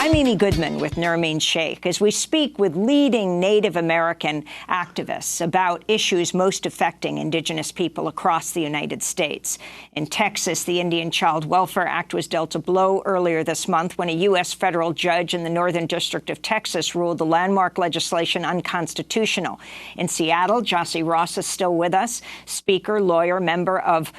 I'm Amy Goodman with Nermeen Sheikh as we speak with leading Native American activists about issues most affecting Indigenous people across the United States. In Texas, the Indian Child Welfare Act was dealt a blow earlier this month when a U.S. federal judge in the Northern District of Texas ruled the landmark legislation unconstitutional. In Seattle, Jossie Ross is still with us, speaker, lawyer, member of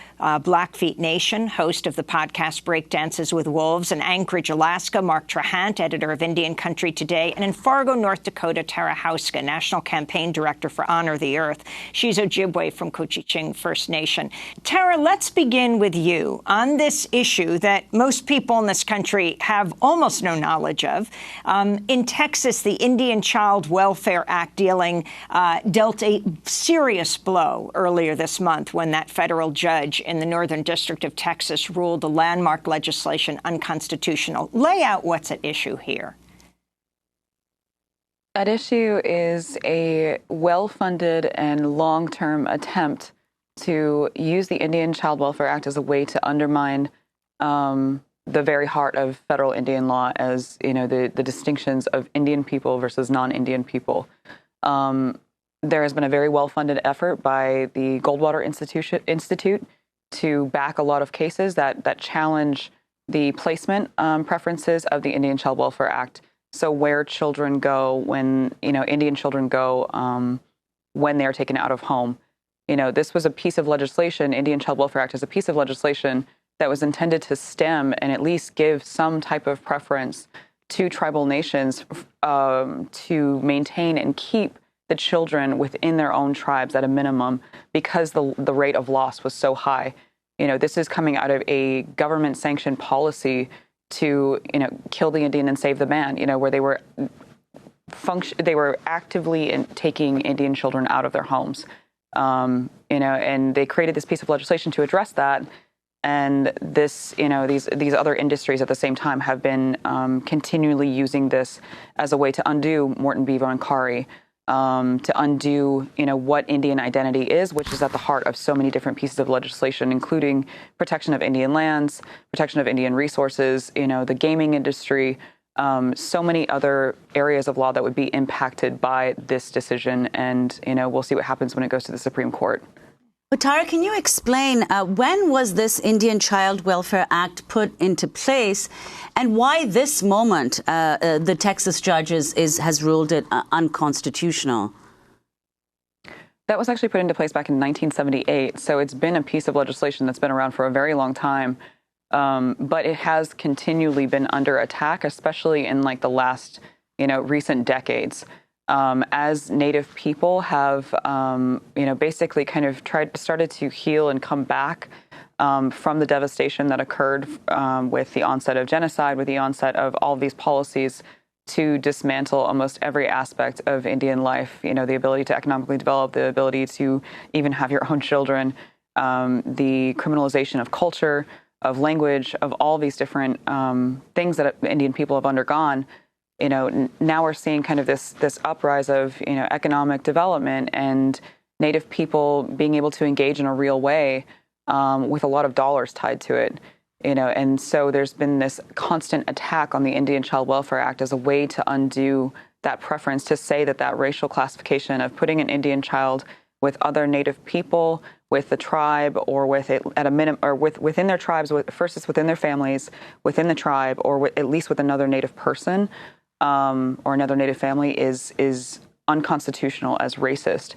Blackfeet Nation, host of the podcast Breakdances with Wolves. In Anchorage, Alaska, Mark Trahant, editor of Indian Country Today, and in Fargo, North Dakota, Tara Hauska, National Campaign Director for Honor the Earth. She's Ojibwe from Couchiching First Nation. Tara, let's begin with you on this issue that most people in this country have almost no knowledge of. In Texas, the Indian Child Welfare Act dealt a serious blow earlier this month when that federal judge in the Northern District of Texas ruled the landmark legislation unconstitutional. Lay out what's at issue here. At issue is a well-funded and long-term attempt to use the Indian Child Welfare Act as a way to undermine the very heart of federal Indian law, as you know, the distinctions of Indian people versus non-Indian people. There has been a very well-funded effort by the Goldwater Institute to back a lot of cases that challenge the placement preferences of the Indian Child Welfare Act. So where children go when, Indian children go when they are taken out of home. This was a piece of legislation, Indian Child Welfare Act is a piece of legislation that was intended to stem and at least give some type of preference to tribal nations to maintain and keep the children within their own tribes at a minimum because the rate of loss was so high. This is coming out of a government-sanctioned policy to, kill the Indian and save the man, where they were actively taking Indian children out of their homes, and they created this piece of legislation to address that. And this, these other industries at the same time have been continually using this as a way to undo Morton Bevo and Kari, to undo, what Indian identity is, which is at the heart of so many different pieces of legislation, including protection of Indian lands, protection of Indian resources, the gaming industry, so many other areas of law that would be impacted by this decision. And, we'll see what happens when it goes to the Supreme Court. But Tara, can you explain when was this Indian Child Welfare Act put into place, and why this moment the Texas judge has ruled it unconstitutional? That was actually put into place back in 1978, so it's been a piece of legislation that's been around for a very long time, but it has continually been under attack, especially in the last recent decades. As Native people have, basically kind of started to heal and come back from the devastation that occurred with the onset of genocide, with the onset of all of these policies to dismantle almost every aspect of Indian life, the ability to economically develop, the ability to even have your own children, the criminalization of culture, of language, of all these different things that Indian people have undergone. Now we're seeing kind of this uprise of, economic development and Native people being able to engage in a real way with a lot of dollars tied to it, and so there's been this constant attack on the Indian Child Welfare Act as a way to undo that preference, to say that racial classification of putting an Indian child with other Native people, with the tribe, or with it at a minimum, or within their tribes, first it's within their families, within the tribe, or at least with another Native person, or another Native family is unconstitutional as racist.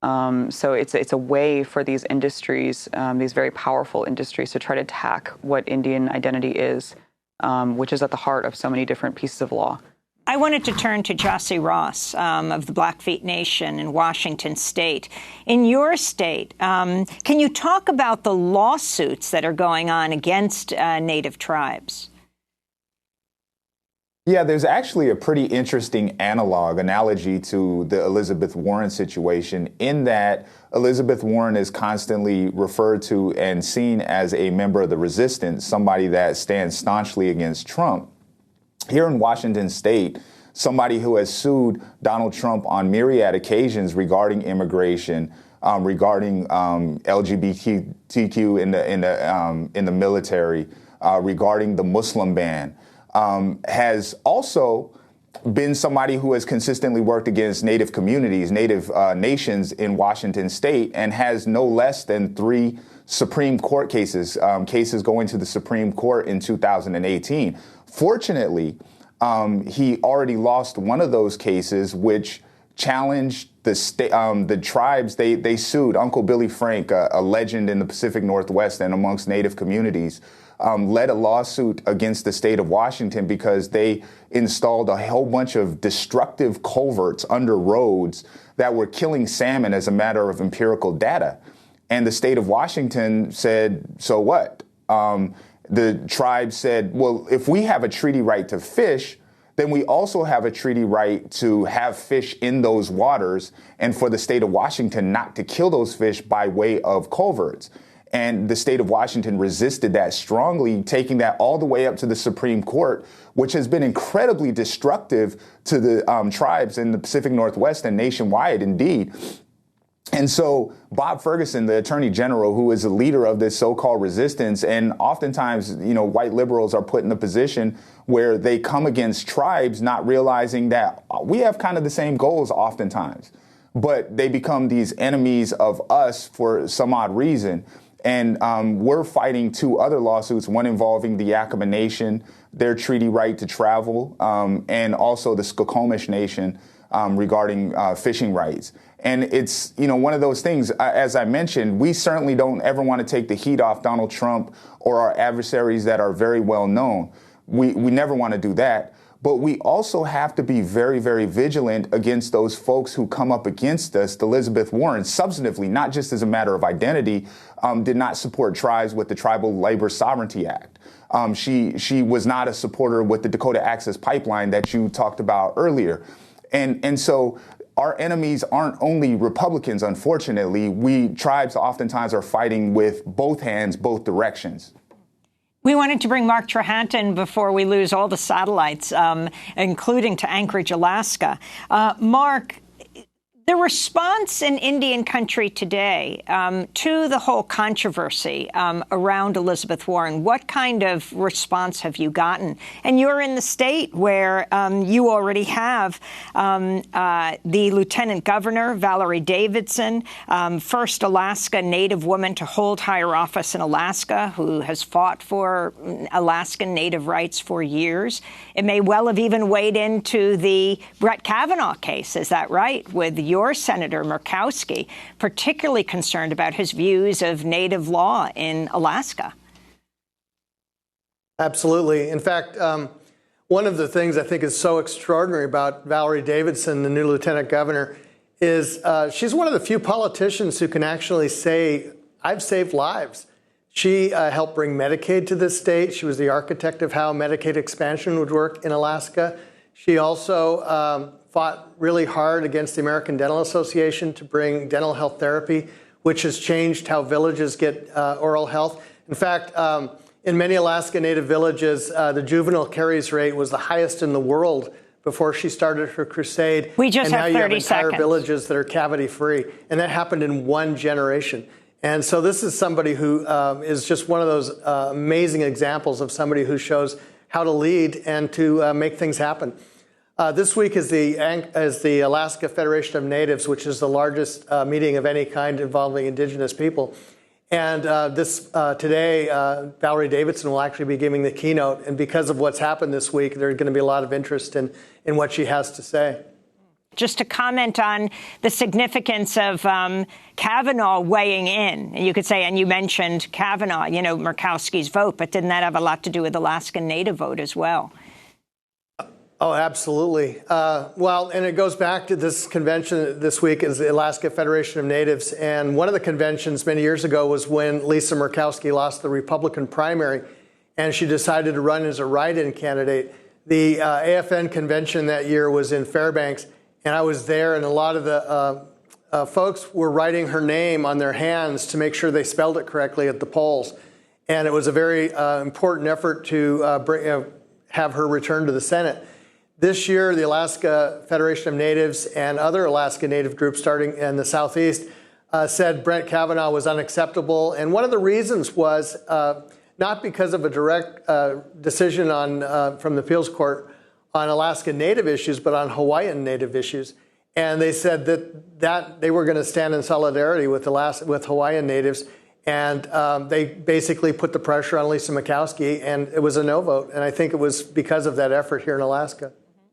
So it's a way for these industries, these very powerful industries, to try to attack what Indian identity is, which is at the heart of so many different pieces of law. I wanted to turn to Jossie Ross of the Blackfeet Nation in Washington State. In your state, can you talk about the lawsuits that are going on against Native tribes? Yeah, there's actually a pretty interesting analogy to the Elizabeth Warren situation, in that Elizabeth Warren is constantly referred to and seen as a member of the resistance, somebody that stands staunchly against Trump. Here in Washington State, somebody who has sued Donald Trump on myriad occasions regarding immigration, regarding LGBTQ in the military, regarding the Muslim ban. has also been somebody who has consistently worked against Native communities, Native nations in Washington state, and has no less than 3 Supreme Court cases, cases going to the Supreme Court in 2018. Fortunately, he already lost one of those cases, which challenged the tribes. They sued Uncle Billy Frank, a legend in the Pacific Northwest and amongst Native communities, led a lawsuit against the state of Washington because they installed a whole bunch of destructive culverts under roads that were killing salmon as a matter of empirical data. And the state of Washington said, so what? The tribe said, well, if we have a treaty right to fish, then we also have a treaty right to have fish in those waters and for the state of Washington not to kill those fish by way of culverts. And the state of Washington resisted that strongly, taking that all the way up to the Supreme Court, which has been incredibly destructive to the tribes in the Pacific Northwest and nationwide, indeed. And so Bob Ferguson, the attorney general, who is the leader of this so-called resistance, and oftentimes, white liberals are put in a position where they come against tribes, not realizing that we have kind of the same goals oftentimes, but they become these enemies of us for some odd reason. And we're fighting 2 other lawsuits, one involving the Yakama Nation, their treaty right to travel, and also the Skokomish Nation regarding fishing rights. And it's, one of those things, as I mentioned, we certainly don't ever want to take the heat off Donald Trump or our adversaries that are very well known. We never want to do that. But we also have to be very, very vigilant against those folks who come up against us. Elizabeth Warren, substantively, not just as a matter of identity, did not support tribes with the Tribal Labor Sovereignty Act. She was not a supporter with the Dakota Access Pipeline that you talked about earlier. And so our enemies aren't only Republicans, unfortunately. We tribes oftentimes are fighting with both hands, both directions. We wanted to bring Mark Trahantan before we lose all the satellites, including to Anchorage, Alaska. Mark, the response in Indian country today to the whole controversy around Elizabeth Warren, what kind of response have you gotten? And you're in the state where you already have the Lieutenant Governor, Valerie Davidson, first Alaska Native woman to hold higher office in Alaska, who has fought for Alaskan Native rights for years. It may well have even weighed into the Brett Kavanaugh case, is that right, with your Senator Murkowski, particularly concerned about his views of Native law in Alaska? Absolutely. In fact, one of the things I think is so extraordinary about Valerie Davidson, the new Lieutenant Governor, is she's one of the few politicians who can actually say, I've saved lives. She helped bring Medicaid to this state. She was the architect of how Medicaid expansion would work in Alaska. She also fought really hard against the American Dental Association to bring dental health therapy, which has changed how villages get oral health. In fact, in many Alaska Native villages, the juvenile caries rate was the highest in the world before she started her crusade. We just have 30 seconds. And now you have entire villages that are cavity-free. And that happened in 1 generation. And so this is somebody who is just one of those amazing examples of somebody who shows how to lead and to make things happen. This week is the Alaska Federation of Natives, which is the largest meeting of any kind involving Indigenous people. And today, Valerie Davidson will actually be giving the keynote. And because of what's happened this week, there's going to be a lot of interest in what she has to say. Just to comment on the significance of Kavanaugh weighing in, and you could say, and you mentioned Kavanaugh, Murkowski's vote, but didn't that have a lot to do with Alaskan Native vote as well? Oh, absolutely. Well, and it goes back to this convention this week is the Alaska Federation of Natives. And one of the conventions many years ago was when Lisa Murkowski lost the Republican primary and she decided to run as a write-in candidate. The AFN convention that year was in Fairbanks, and I was there, and a lot of the folks were writing her name on their hands to make sure they spelled it correctly at the polls. And it was a very important effort to have her return to the Senate. This year, the Alaska Federation of Natives and other Alaska Native groups starting in the Southeast said Brett Kavanaugh was unacceptable. And one of the reasons was not because of a direct decision from the appeals court on Alaska Native issues, but on Hawaiian Native issues. And they said that they were going to stand in solidarity with Hawaiian Natives. And they basically put the pressure on Lisa Murkowski, and it was a no vote. And I think it was because of that effort here in Alaska.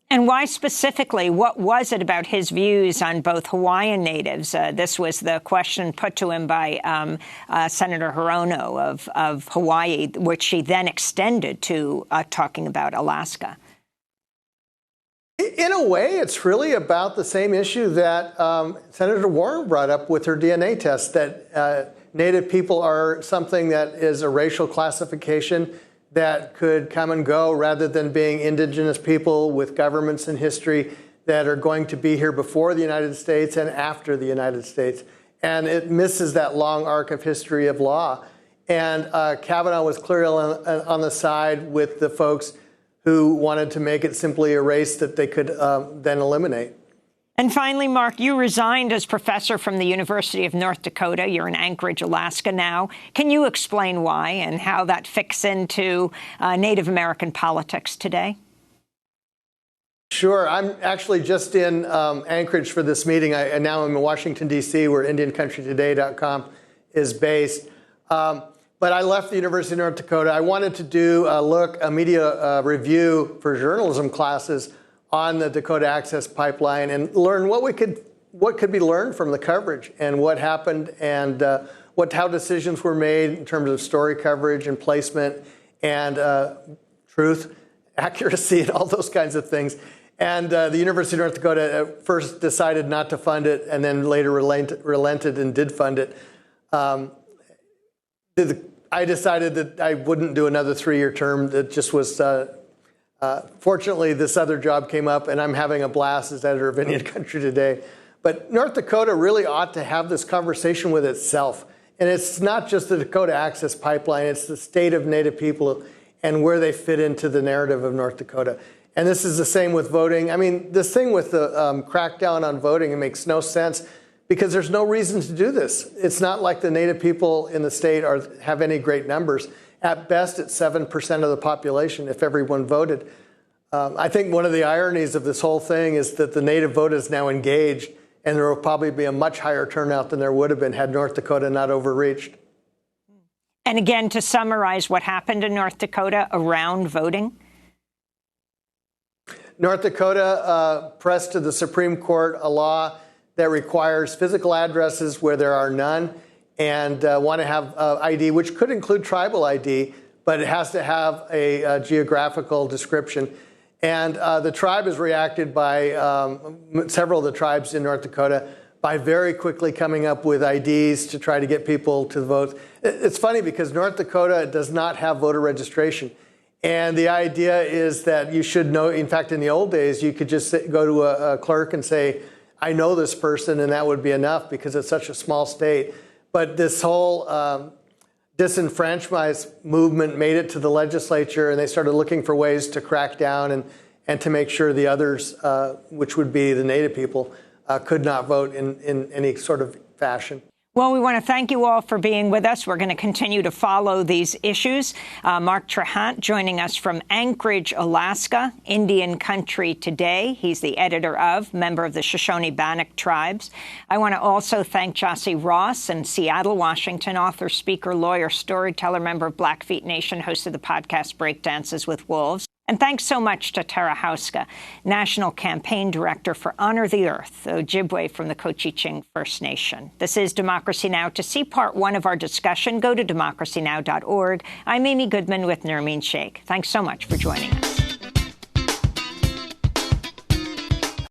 And why specifically? What was it about his views on both Hawaiian Natives? This was the question put to him by Senator Hirono of Hawaii, which she then extended to talking about Alaska. In a way, it's really about the same issue that Senator Warren brought up with her DNA test, that Native people are something that is a racial classification that could come and go rather than being indigenous people with governments and history that are going to be here before the United States and after the United States. And it misses that long arc of history of law. And Kavanaugh was clearly on the side with the folks who wanted to make it simply a race that they could then eliminate. And finally, Mark, you resigned as professor from the University of North Dakota. You're in Anchorage, Alaska now. Can you explain why and how that fits into Native American politics today? Sure. I'm actually just in Anchorage for this meeting. Now I'm in Washington, D.C., where IndianCountryToday.com is based. But I left the University of North Dakota. I wanted to do a media review for journalism classes on the Dakota Access Pipeline and learn what could be learned from the coverage and what happened and how decisions were made in terms of story coverage and placement and truth, accuracy, and all those kinds of things. And the University of North Dakota at first decided not to fund it and then later relented and did fund it. I decided that I wouldn't do another 3-year term. That just was, fortunately, this other job came up, and I'm having a blast as editor of Indian Country Today. But North Dakota really ought to have this conversation with itself. And it's not just the Dakota Access Pipeline, it's the state of Native people and where they fit into the narrative of North Dakota. And this is the same with voting. I mean, this thing with the crackdown on voting, it makes no sense because there's no reason to do this. It's not like the Native people in the state have any great numbers. At best, it's 7% of the population if everyone voted. I think one of the ironies of this whole thing is that the Native vote is now engaged, and there will probably be a much higher turnout than there would have been had North Dakota not overreached. And again, to summarize what happened in North Dakota around voting. North Dakota pressed to the Supreme Court a law that requires physical addresses where there are none and want to have ID, which could include tribal ID, but it has to have a geographical description. And the tribe has reacted by, several of the tribes in North Dakota, by very quickly coming up with IDs to try to get people to vote. It's funny because North Dakota does not have voter registration. And the idea is that you should know, in fact, in the old days, you could just go to a clerk and say, I know this person, and that would be enough because it's such a small state. But this whole disenfranchised movement made it to the legislature, and they started looking for ways to crack down and to make sure the others, which would be the Native people, could not vote in any sort of fashion. Well, we want to thank you all for being with us. We're going to continue to follow these issues. Mark Trahant joining us from Anchorage, Alaska, Indian Country Today. He's the editor member of the Shoshone-Bannock tribes. I want to also thank Jossie Ross in Seattle, Washington, author, speaker, lawyer, storyteller, member of Blackfeet Nation, host of the podcast Breakdances with Wolves. And thanks so much to Tara Hauska, National Campaign Director for Honor the Earth, the Ojibwe from the Cochiching First Nation. This is Democracy Now! To see part 1 of our discussion, go to democracynow.org. I'm Amy Goodman with Nermeen Sheikh. Thanks so much for joining us.